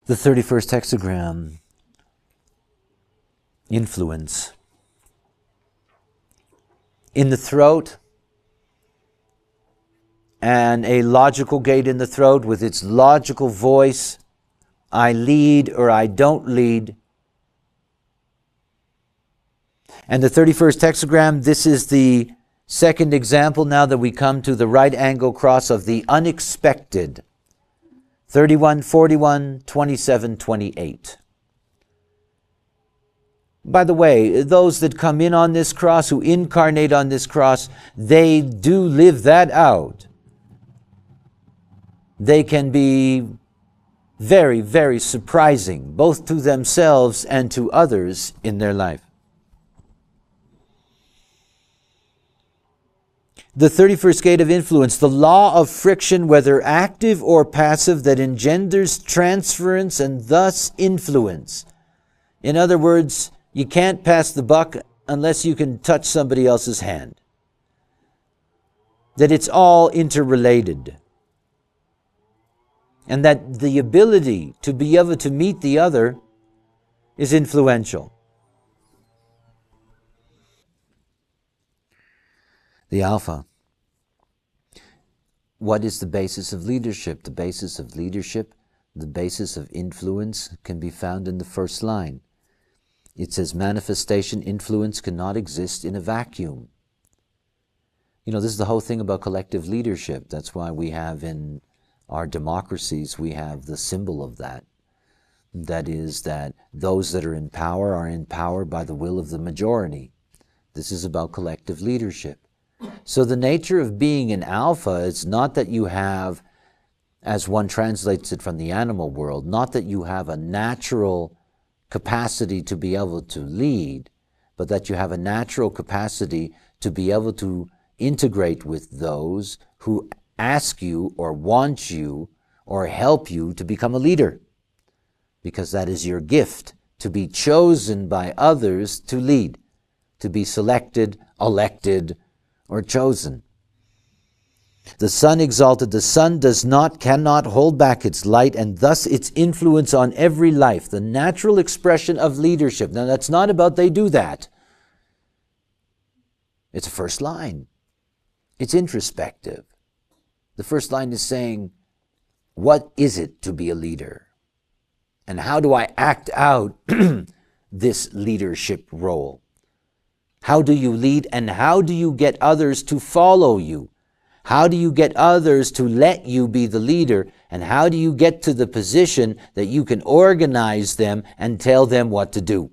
The 31st hexagram, influence. In the throat, and a logical gate in the throat with its logical voice, I lead or I don't lead. And the 31st hexagram, this is the second example now that we come to the right angle cross of the unexpected. 31, 41, 27, 28. By the way, those that come in on this cross, who incarnate on this cross, they do live that out. They can be very, very surprising, both to themselves and to others in their life. The 31st gate of influence, the law of friction, whether active or passive, that engenders transference and thus influence. In other words, you can't pass the buck unless you can touch somebody else's hand. That it's all interrelated. And that the ability to be able to meet the other is influential. The Alpha. What is the basis of leadership? The basis of leadership, the basis of influence can be found in the first line. It says manifestation, influence cannot exist in a vacuum. You know, this is the whole thing about collective leadership. That's why we have in our democracies, we have the symbol of that. That is that those that are in power by the will of the majority. This is about collective leadership. So the nature of being an alpha is not that you have, as one translates it from the animal world, not that you have a natural capacity to be able to lead, but that you have a natural capacity to be able to integrate with those who ask you or want you or help you to become a leader. Because that is your gift, to be chosen by others to lead, to be selected, elected, or chosen. The sun exalted, the sun cannot hold back its light and thus its influence on every life, the natural expression of leadership. Now that's not about they do that. It's a first line. It's introspective. The first line is saying, what is it to be a leader? And how do I act out this leadership role? How do you lead and how do you get others to follow you? How do you get others to let you be the leader? And how do you get to the position that you can organize them and tell them what to do?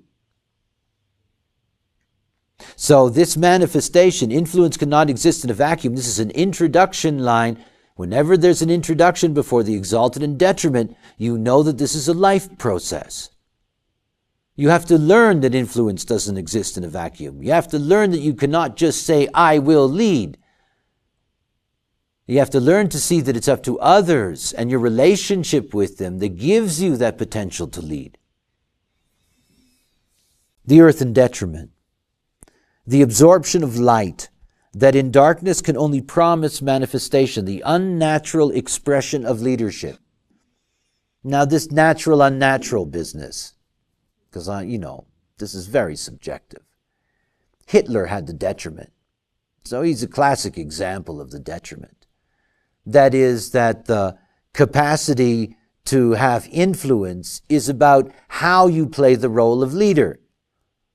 So this manifestation, influence cannot exist in a vacuum. This is an introduction line. Whenever there's an introduction before the exalted and detriment, you know that this is a life process. You have to learn that influence doesn't exist in a vacuum. You have to learn that you cannot just say, I will lead. You have to learn to see that it's up to others and your relationship with them that gives you that potential to lead. The earth and detriment. The absorption of light that in darkness can only promise manifestation, the unnatural expression of leadership. Now this natural, unnatural business, because this is very subjective. Hitler had the detriment. So he's a classic example of the detriment. That is that the capacity to have influence is about how you play the role of leader.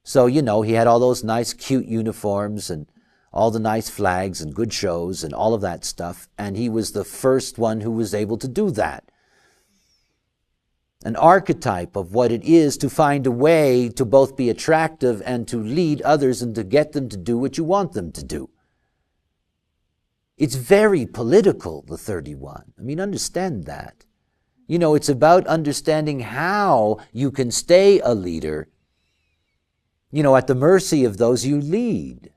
So, he had all those nice, cute uniforms and all the nice flags and good shows and all of that stuff. And he was the first one who was able to do that. An archetype of what it is to find a way to both be attractive and to lead others and to get them to do what you want them to do. It's very political, the 31. Understand that. It's about understanding how you can stay a leader, at the mercy of those you lead.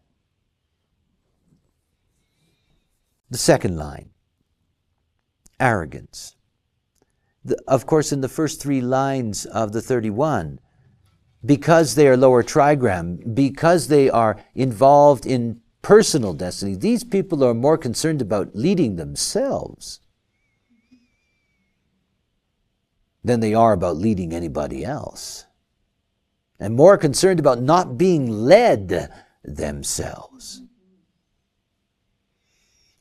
The second line, arrogance. Of course, in the first three lines of the 31, because they are lower trigram, because they are involved in personal destiny, these people are more concerned about leading themselves. than they are about leading anybody else, and more concerned about not being led themselves.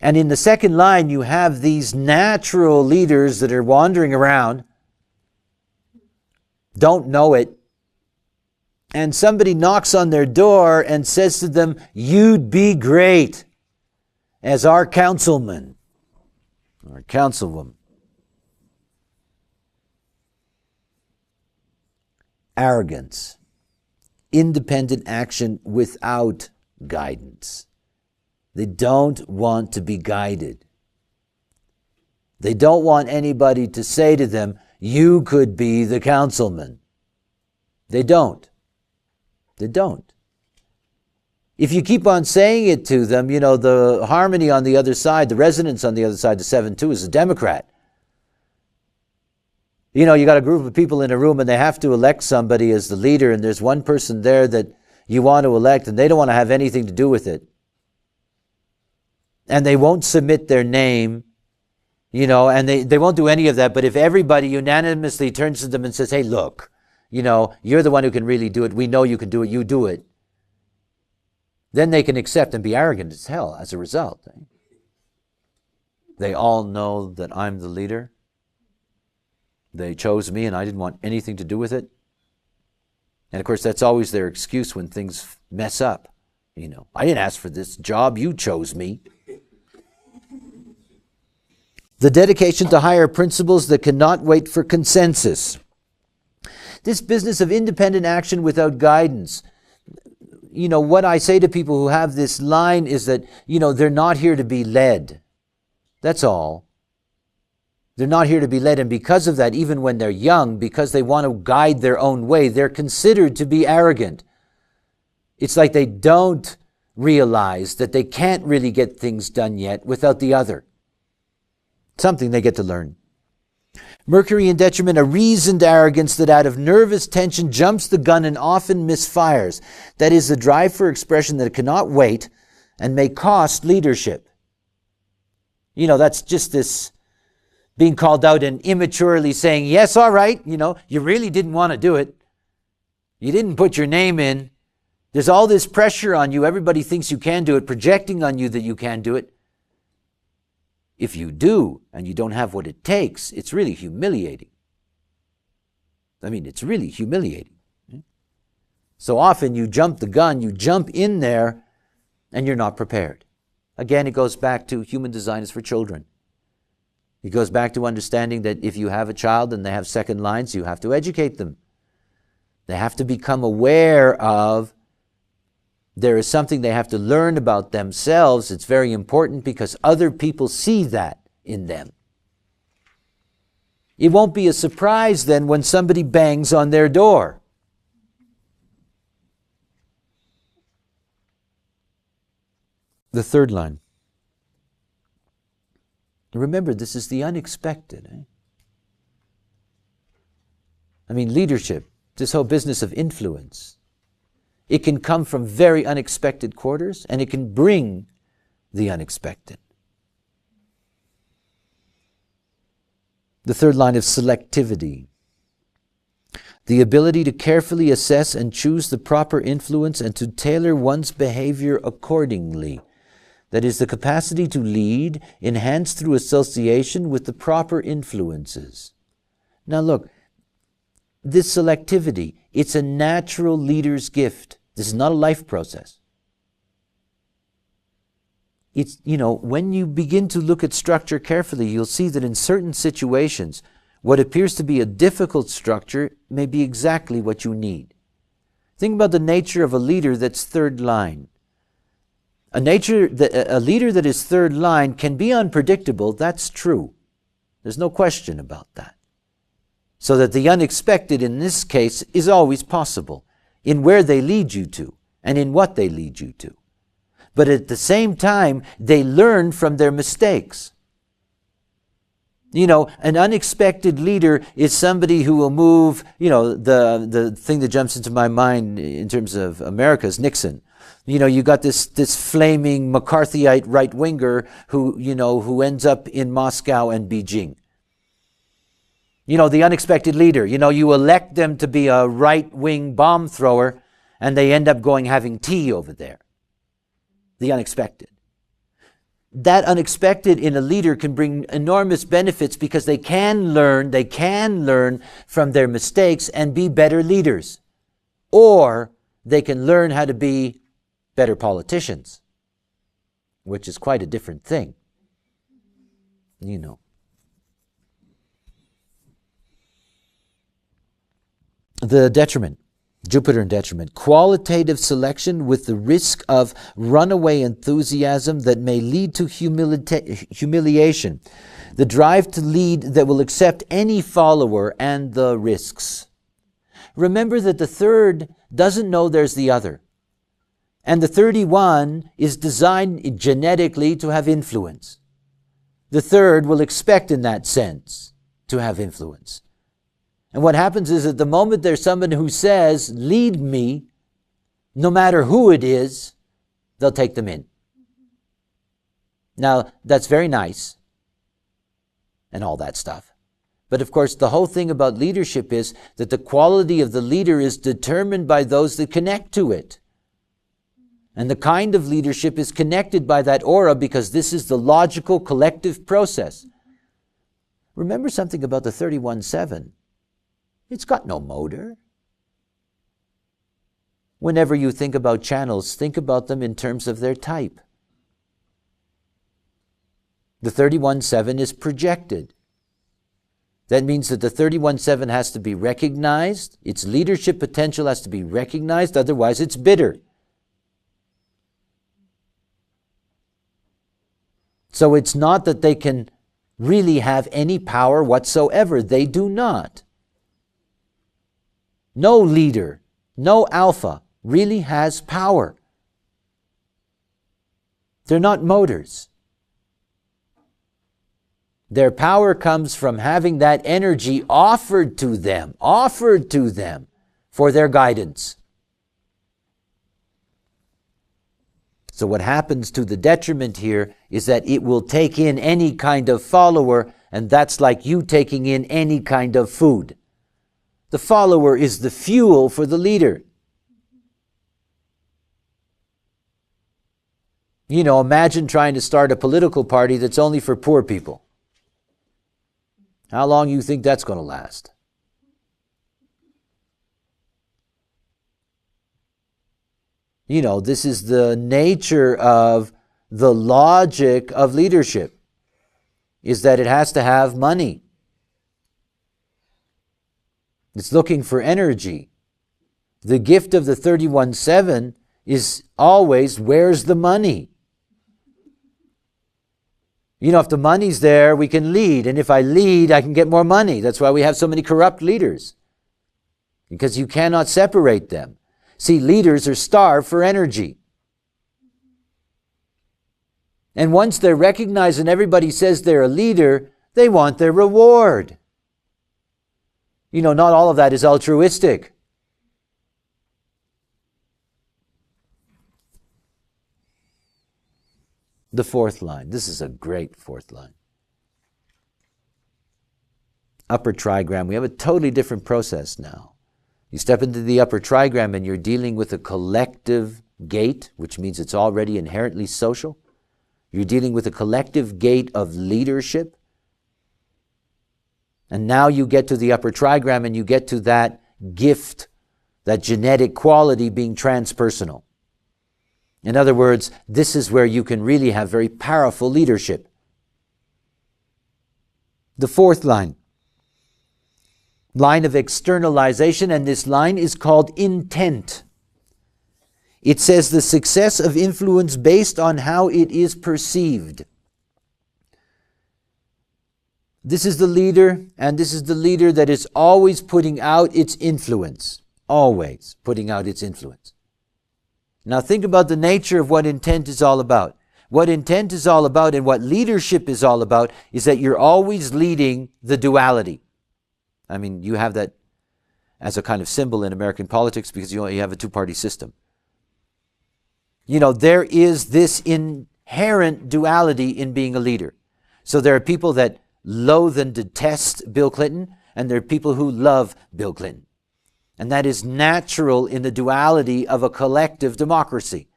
And in the second line, you have these natural leaders that are wandering around, don't know it, and somebody knocks on their door and says to them, "You'd be great as our councilman or councilwoman." Arrogance, independent action without guidance. They don't want to be guided. They don't want anybody to say to them, "You could be the councilman." They don't. They don't. If you keep on saying it to them, the Harmony on the other side, the residents on the other side, the 7-2 is a Democrat. You got a group of people in a room and they have to elect somebody as the leader, and there's one person there that you want to elect and they don't want to have anything to do with it. And they won't submit their name, and they won't do any of that. But if everybody unanimously turns to them and says, "Hey, look, you're the one who can really do it. We know you can do it. You do it." Then they can accept and be arrogant as hell as a result. They all know that I'm the leader. They chose me and I didn't want anything to do with it. And of course, that's always their excuse when things mess up. I didn't ask for this job. You chose me. The dedication to higher principles that cannot wait for consensus. This business of independent action without guidance. What I say to people who have this line is that, they're not here to be led. That's all. They're not here to be led. And because of that, even when they're young, because they want to guide their own way, they're considered to be arrogant. It's like they don't realize that they can't really get things done yet without the other. Something they get to learn. Mercury in detriment, a reasoned arrogance that out of nervous tension jumps the gun and often misfires. That is the drive for expression that cannot wait and may cost leadership. That's just this being called out and immaturely saying, "Yes, all right, you really didn't want to do it. You didn't put your name in. There's all this pressure on you. Everybody thinks you can do it, projecting on you that you can do it. If you do, and you don't have what it takes, it's really humiliating." It's really humiliating. So often you jump the gun, you jump in there, and you're not prepared. Again, it goes back to human design is for children. It goes back to understanding that if you have a child and they have second lines, you have to educate them. They have to become aware of there is something they have to learn about themselves. It's very important because other people see that in them. It won't be a surprise then when somebody bangs on their door. The third line. Remember, this is the unexpected. Leadership, this whole business of influence, it can come from very unexpected quarters, and it can bring the unexpected. The third line of selectivity. The ability to carefully assess and choose the proper influence and to tailor one's behavior accordingly. That is the capacity to lead, enhanced through association with the proper influences. Now look, this selectivity, it's a natural leader's gift. This is not a life process. It's, when you begin to look at structure carefully, you'll see that in certain situations, what appears to be a difficult structure may be exactly what you need. Think about the nature of a leader that's third line. A leader that is third line can be unpredictable, that's true. There's no question about that. So that the unexpected in this case is always possible in where they lead you to and in what they lead you to. But at the same time, they learn from their mistakes. An unexpected leader is somebody who will move, the thing that jumps into my mind in terms of America is Nixon. You got this flaming McCarthyite right-winger who ends up in Moscow and Beijing. The unexpected leader. You elect them to be a right-wing bomb thrower, and they end up having tea over there. The unexpected. That unexpected in a leader can bring enormous benefits because they can learn from their mistakes and be better leaders. Or they can learn how to be better politicians, which is quite a different thing. The detriment, Jupiter and detriment, qualitative selection with the risk of runaway enthusiasm that may lead to humiliation, the drive to lead that will accept any follower, and the risks. Remember that the third doesn't know there's the other. And the 31 is designed genetically to have influence. The third will expect in that sense to have influence. And what happens is at the moment there's someone who says, lead me, no matter who it is, they'll take them in. Now, that's very nice and all that stuff. But of course, the whole thing about leadership is that the quality of the leader is determined by those that connect to it. And the kind of leadership is connected by that aura because this is the logical collective process. Remember something about the 31-7. It's got no motor. Whenever you think about channels, think about them in terms of their type. The 31-7 is projected. That means that the 31-7 has to be recognized. Its leadership potential has to be recognized, otherwise it's bitter. So it's not that they can really have any power whatsoever. They do not. No leader, no alpha really has power. They're not motors. Their power comes from having that energy offered to them for their guidance. So what happens to the detriment here is that it will take in any kind of follower, and that's like you taking in any kind of food. The follower is the fuel for the leader. Imagine trying to start a political party that's only for poor people. How long do you think that's going to last? This is the nature of the logic of leadership, is that it has to have money. It's looking for energy. The gift of the 31-7 is always, where's the money? If the money's there, we can lead. And if I lead, I can get more money. That's why we have so many corrupt leaders. Because you cannot separate them. See, leaders are starved for energy. And once they're recognized and everybody says they're a leader, they want their reward. Not all of that is altruistic. The fourth line. This is a great fourth line. Upper trigram. We have a totally different process now. You step into the upper trigram and you're dealing with a collective gate, which means it's already inherently social. You're dealing with a collective gate of leadership. And now you get to the upper trigram and you get to that gift, that genetic quality being transpersonal. In other words, this is where you can really have very powerful leadership. The fourth line. Line of externalization, and this line is called intent. It says the success of influence based on how it is perceived. This is the leader, and this is the leader that is always putting out its influence. Always putting out its influence. Now think about the nature of what intent is all about. What intent is all about and what leadership is all about is that you're always leading the duality. I mean, you have that as a kind of symbol in American politics because you have a two-party system. There is this inherent duality in being a leader. So there are people that loathe and detest Bill Clinton, and there are people who love Bill Clinton. And that is natural in the duality of a collective democracy,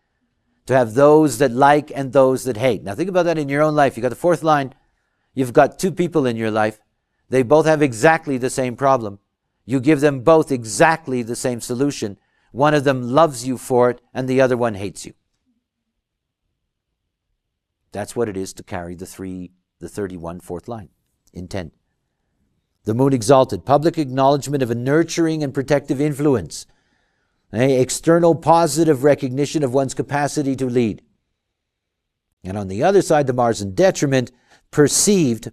to have those that like and those that hate. Now think about that in your own life. You got the fourth line. You've got two people in your life. They both have exactly the same problem. You give them both exactly the same solution. One of them loves you for it, and the other one hates you. That's what it is to carry the 31 fourth line, intent. The moon exalted, public acknowledgement of a nurturing and protective influence. External positive recognition of one's capacity to lead. And on the other side, the Mars in detriment, perceived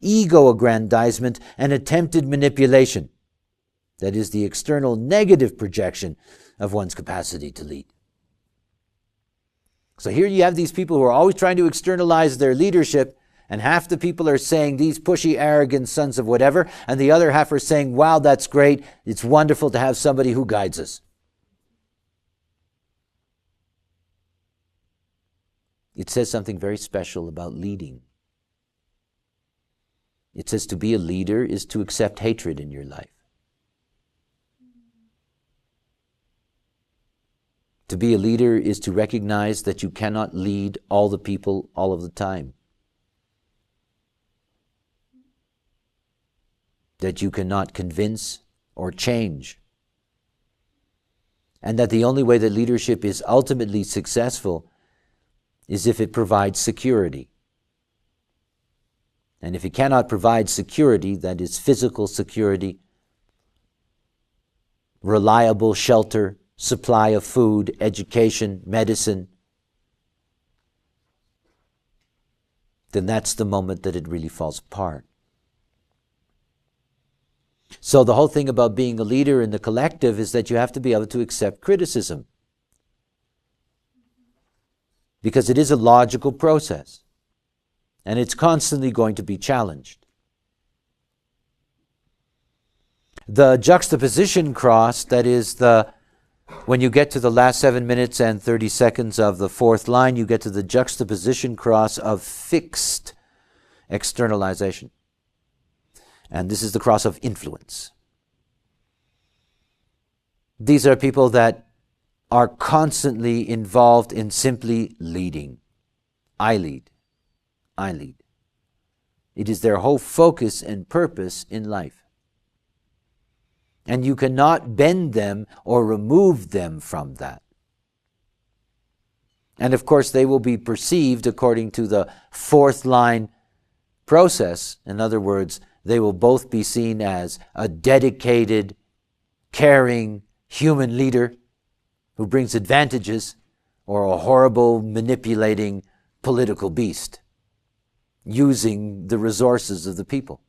ego-aggrandizement and attempted manipulation. That is the external negative projection of one's capacity to lead. So here you have these people who are always trying to externalize their leadership, and half the people are saying these pushy, arrogant sons of whatever, and the other half are saying, wow, that's great. It's wonderful to have somebody who guides us. It says something very special about leading. It says to be a leader is to accept hatred in your life. To be a leader is to recognize that you cannot lead all the people all of the time. That you cannot convince or change. And that the only way that leadership is ultimately successful is if it provides security. And if it cannot provide security, that is physical security, reliable shelter, supply of food, education, medicine, then that's the moment that it really falls apart. So the whole thing about being a leader in the collective is that you have to be able to accept criticism. Because it is a logical process. And it's constantly going to be challenged. The juxtaposition cross, that is when you get to the last 7 minutes and 30 seconds of the fourth line, you get to the juxtaposition cross of fixed externalization. And this is the cross of influence. These are people that are constantly involved in simply leading. I lead. I lead. It is their whole focus and purpose in life. And you cannot bend them or remove them from that. And of course, they will be perceived according to the fourth line process. In other words, they will both be seen as a dedicated, caring human leader who brings advantages, or a horrible, manipulating political beast using the resources of the people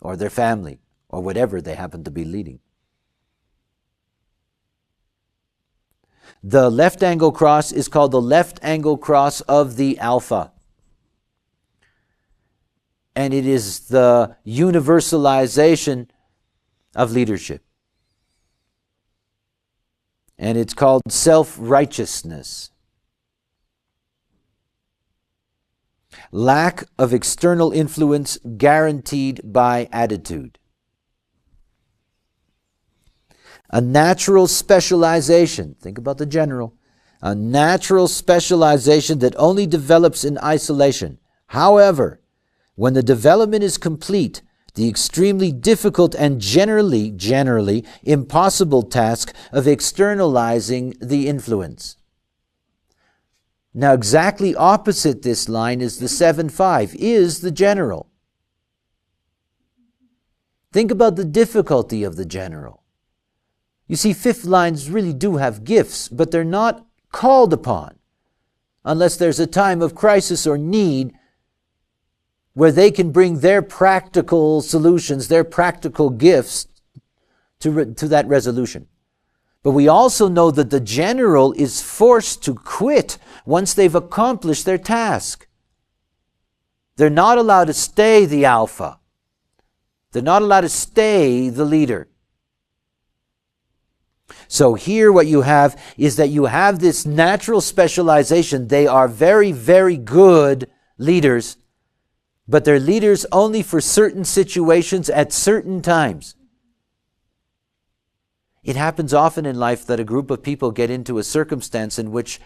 or their family or whatever they happen to be leading. The left angle cross is called the left angle cross of the Alpha. And it is the universalization of leadership. And it's called self-righteousness. Lack of external influence guaranteed by attitude. A natural specialization. Think about the general. A natural specialization that only develops in isolation. However, when the development is complete, the extremely difficult and generally impossible task of externalizing the influence. Now, exactly opposite this line is the 7-5, is the general. Think about the difficulty of the general. You see, fifth lines really do have gifts, but they're not called upon unless there's a time of crisis or need where they can bring their practical solutions, their practical gifts to that resolution. But we also know that the general is forced to quit once they've accomplished their task. They're not allowed to stay the alpha. They're not allowed to stay the leader. So here what you have is that you have this natural specialization. They are very, very good leaders. but they're leaders only for certain situations at certain times. It happens often in life that a group of people get into a circumstance in which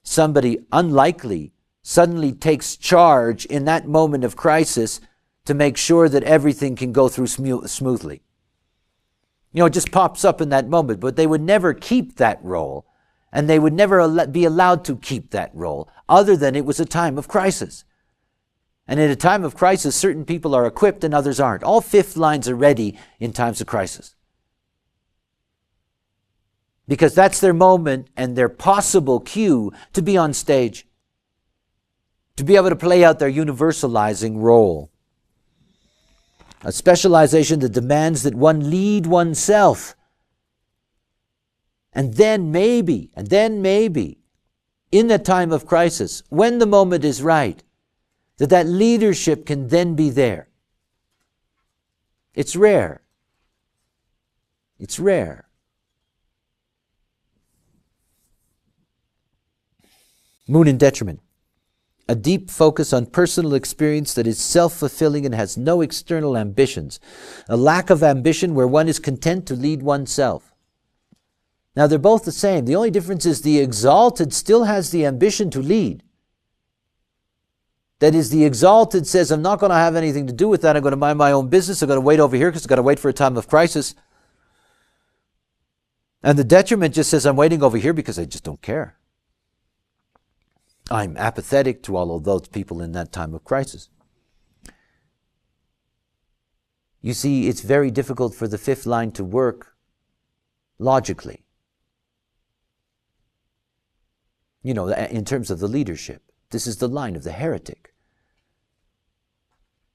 somebody unlikely suddenly takes charge in that moment of crisis to make sure that everything can go through smoothly. It just pops up in that moment, but they would never keep that role, and they would never be allowed to keep that role, other than it was a time of crisis. And in a time of crisis, certain people are equipped and others aren't. All fifth lines are ready in times of crisis, because that's their moment and their possible cue to be on stage, to be able to play out their universalizing role. A specialization that demands that one lead oneself. And then maybe, in the time of crisis, when the moment is right, that leadership can then be there. It's rare. It's rare. Moon in detriment. A deep focus on personal experience that is self-fulfilling and has no external ambitions. A lack of ambition where one is content to lead oneself. Now they're both the same. The only difference is the exalted still has the ambition to lead. That is, the exalted says, I'm not going to have anything to do with that. I'm going to mind my own business. I'm going to wait over here because I've got to wait for a time of crisis. And the detriment just says, I'm waiting over here because I just don't care. I'm apathetic to all of those people in that time of crisis. You see, it's very difficult for the fifth line to work logically. In terms of the leadership. This is the line of the heretic.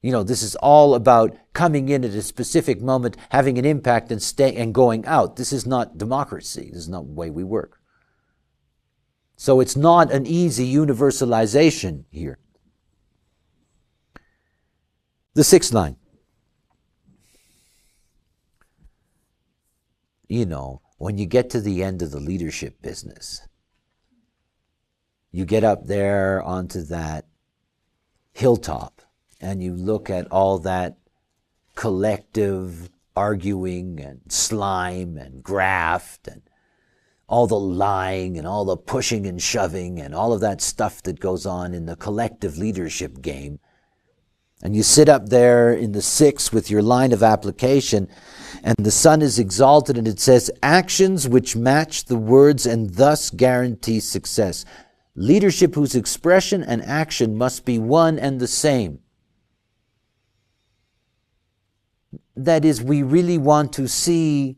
This is all about coming in at a specific moment, having an impact and going out. This is not democracy. This is not the way we work. So it's not an easy universalization here. The sixth line. When you get to the end of the leadership business, you get up there onto that hilltop and you look at all that collective arguing and slime and graft and all the lying and all the pushing and shoving and all of that stuff that goes on in the collective leadership game. And you sit up there in the sixth with your line of application, and the sun is exalted, and it says, actions which match the words and thus guarantee success. Leadership whose expression and action must be one and the same. That is, we really want to see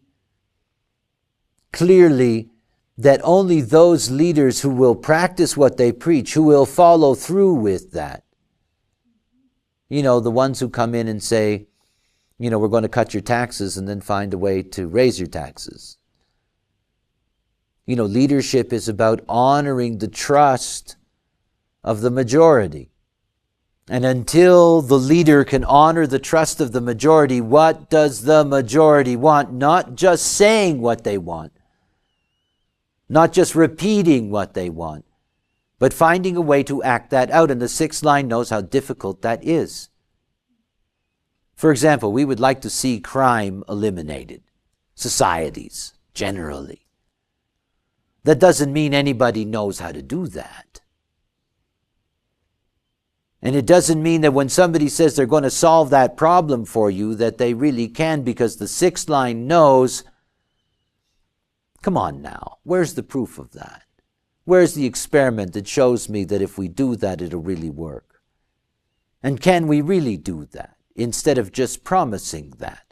clearly that only those leaders who will practice what they preach, who will follow through with that. The ones who come in and say, we're going to cut your taxes and then find a way to raise your taxes. Leadership is about honoring the trust of the majority. And until the leader can honor the trust of the majority, what does the majority want? Not just saying what they want. Not just repeating what they want, but finding a way to act that out. And the sixth line knows how difficult that is. For example, we would like to see crime eliminated. Societies, generally. That doesn't mean anybody knows how to do that. And it doesn't mean that when somebody says they're going to solve that problem for you, that they really can, because the sixth line knows, come on now, where's the proof of that? Where's the experiment that shows me that if we do that, it'll really work? And can we really do that, instead of just promising that?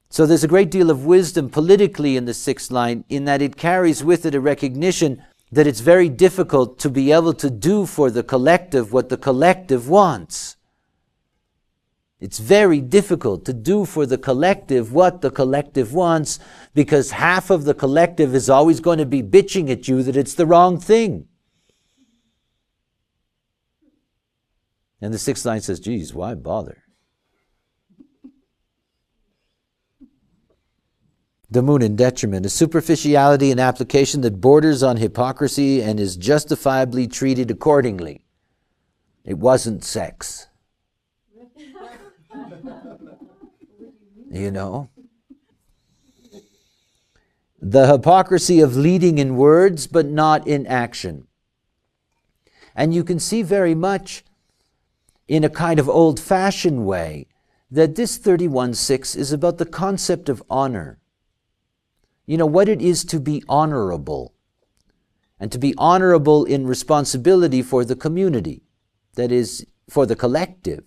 So there's a great deal of wisdom politically in the sixth line, in that it carries with it a recognition that it's very difficult to be able to do for the collective what the collective wants. It's very difficult to do for the collective what the collective wants, because half of the collective is always going to be bitching at you that it's the wrong thing. And the sixth line says, geez, why bother? The moon in detriment, a superficiality and application that borders on hypocrisy and is justifiably treated accordingly. It wasn't sex. You know? The hypocrisy of leading in words but not in action. And you can see very much in a kind of old-fashioned way that this 31:6 is about the concept of honor. You know, what it is to be honorable, and to be honorable in responsibility for the community, that is, for the collective.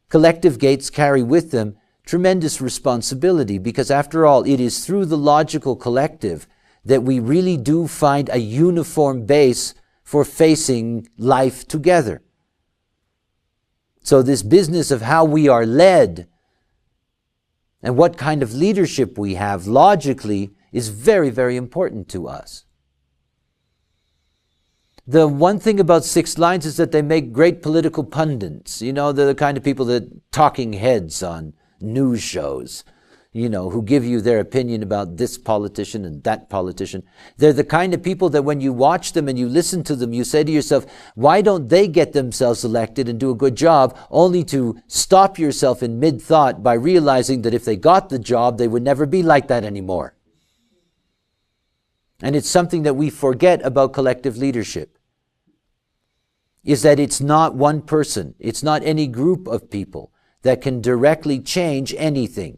Collective gates carry with them tremendous responsibility, because after all, it is through the logical collective that we really do find a uniform base for facing life together. So this business of how we are led and what kind of leadership we have logically is very, very important to us. The one thing about Six Lines is that they make great political pundits. You know, they're the kind of people that talking heads on news shows, you know, who give you their opinion about this politician and that politician. They're the kind of people that when you watch them and you listen to them, you say to yourself, why don't they get themselves elected and do a good job, only to stop yourself in mid-thought by realizing that if they got the job, they would never be like that anymore. And it's something that we forget about collective leadership, is that it's not one person, it's not any group of people that can directly change anything.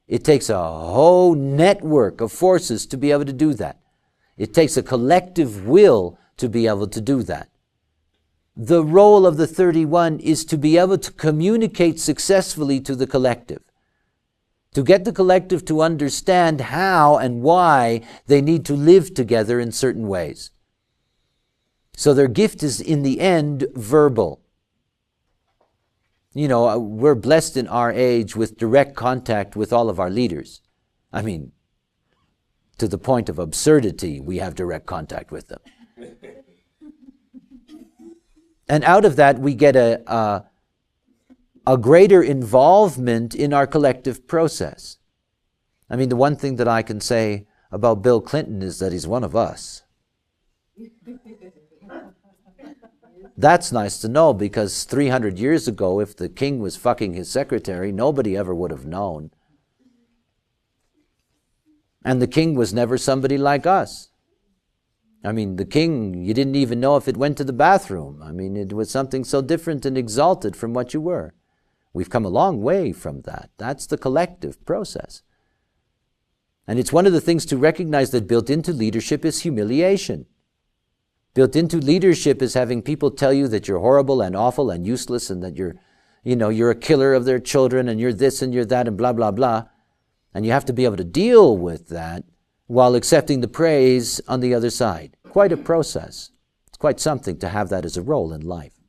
It takes a whole network of forces to be able to do that. It takes a collective will to be able to do that. The role of the 31 is to be able to communicate successfully to the collective, to get the collective to understand how and why they need to live together in certain ways. So their gift is, in the end, verbal. You know, we're blessed in our age with direct contact with all of our leaders. I mean, to the point of absurdity, we have direct contact with them. And out of that, we get a greater involvement in our collective process. I mean, the one thing that I can say about Bill Clinton is that he's one of us. That's nice to know, because 300 years ago, if the king was fucking his secretary, nobody ever would have known. And the king was never somebody like us. I mean, the king, you didn't even know if it went to the bathroom. I mean, it was something so different and exalted from what you were. We've come a long way from that. That's the collective process. And it's one of the things to recognize that built into leadership is humiliation. Built into leadership is having people tell you that you're horrible and awful and useless, and that you're a killer of their children, and you're this and you're that and blah, blah, blah. And you have to be able to deal with that while accepting the praise on the other side. Quite a process. It's quite something to have that as a role in life.